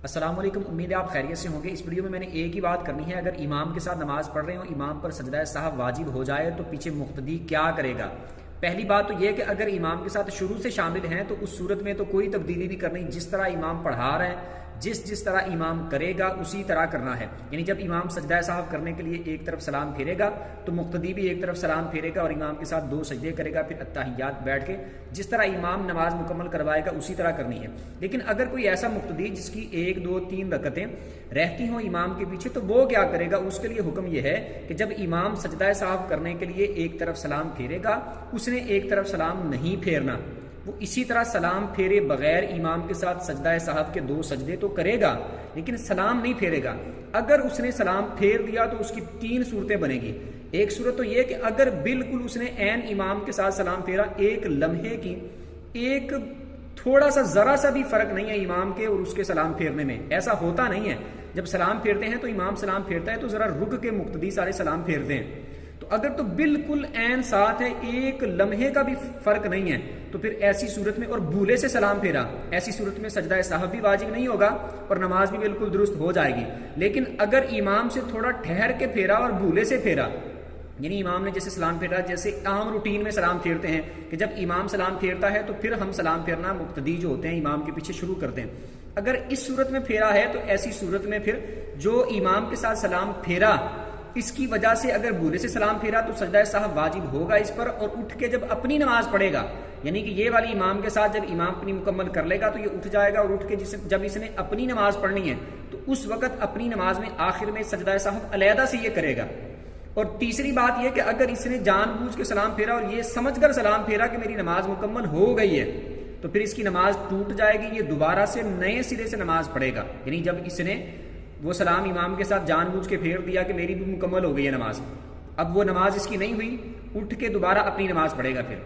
السلام علیکم، امید ہے آپ خیریت سے ہوں گے۔ اس ویڈیو میں نے ایک ہی بات کرنی ہے، اگر امام کے ساتھ نماز پڑھ رہے ہوں، امام پر سجدہ سہو واجب ہو جائے تو پیچھے مقتدی کیا کرے گا۔ پہلی بات تو یہ کہ اگر امام کے ساتھ شروع سے شامل ہیں تو اس صورت میں تو کوئی تبدیلی نہیں کرنی، جس طرح امام پڑھا رہے ہیں جس طرح امام کرے گا اسی طرح کرنا ہے۔ یعنی جب امام سجدہ سہو کرنے کے لیے ایک طرف سلام پھیرے گا تو مقتدی بھی ایک طرف سلام پھیرے گا اور امام کے ساتھ 2 سجدے کرے گا، پھر اتحیات بیٹھ کے جس طرح امام نماز مکمل کروائے گا اسی طرح کرنی ہے۔ لیکن اگر کوئی ایسا مقتدی جس کی 1 2 3 رکعتیں رہتی ہوں امام کے پیچھے تو وہ کیا کرے گا؟ اس کے لیے حکم یہ ہے کہ جب امام سجدہ سہو کرنے کے لیے ایک طرف سلام پھیرے گا، اس نے ایک طرف سلام نہیں پھیرنا، وہ اسی طرح سلام پھیرے بغیر امام کے ساتھ سجدہ سہو کے 2 سجدے تو کرے گا لیکن سلام نہیں پھیرے گا۔ اگر اس نے سلام پھیر دیا تو اس کی 3 صورتیں بنے گی۔ ایک صورت تو یہ کہ اگر بالکل اس نے عین امام کے ساتھ سلام پھیرا، ایک لمحے کی ایک تھوڑا سا ذرا سا بھی فرق نہیں ہے امام کے اور اس کے سلام پھیرنے میں، ایسا ہوتا نہیں ہے۔ جب سلام پھیرتے ہیں تو امام سلام پھیرتا ہے تو ذرا رک کے مقتدی سارے سلام پھیرتے ہیں، تو اگر تو بالکل عین ساتھ ہے، ایک لمحے کا بھی فرق نہیں ہے، تو پھر ایسی صورت میں اور بھولے سے سلام پھیرا، ایسی صورت میں سجدہ سہو بھی واجب نہیں ہوگا اور نماز بھی بالکل درست ہو جائے گی۔ لیکن اگر امام سے تھوڑا ٹھہر کے پھیرا اور بھولے سے پھیرا، یعنی امام نے جیسے سلام پھیرا، جیسے عام روٹین میں سلام پھیرتے ہیں کہ جب امام سلام پھیرتا ہے تو پھر ہم سلام پھیرنا مقتدی جو ہوتے ہیں امام کے پیچھے شروع کرتے ہیں، اگر اس صورت میں پھیرا ہے تو ایسی صورت میں پھر جو امام کے ساتھ سلام پھیرا اس کی وجہ سے اگر بھولے سے سلام پھیرا تو سجدہ سہو واجب ہوگا اس پر، اور اٹھ کے جب اپنی نماز پڑھے گا، یعنی کہ یہ والی امام کے ساتھ جب امام اپنی مکمل کر لے گا تو یہ اٹھ جائے گا اور اٹھ کے جب اس نے اپنی نماز پڑھنی ہے تو اس وقت اپنی نماز میں آخر میں سجدہ سہو علیحدہ سے یہ کرے گا۔ اور تیسری بات یہ کہ اگر اس نے جان بوجھ کے سلام پھیرا اور یہ سمجھ کر سلام پھیرا کہ میری نماز مکمل ہو گئی ہے تو پھر اس کی نماز ٹوٹ جائے گی، یہ دوبارہ سے نئے سرے سے نماز پڑھے گا۔ یعنی جب اس نے وہ سلام امام کے ساتھ جان بوجھ کے پھیر دیا کہ میری بھی مکمل ہو گئی ہے نماز، اب وہ نماز اس کی نہیں ہوئی، اٹھ کے دوبارہ اپنی نماز پڑھے گا پھر۔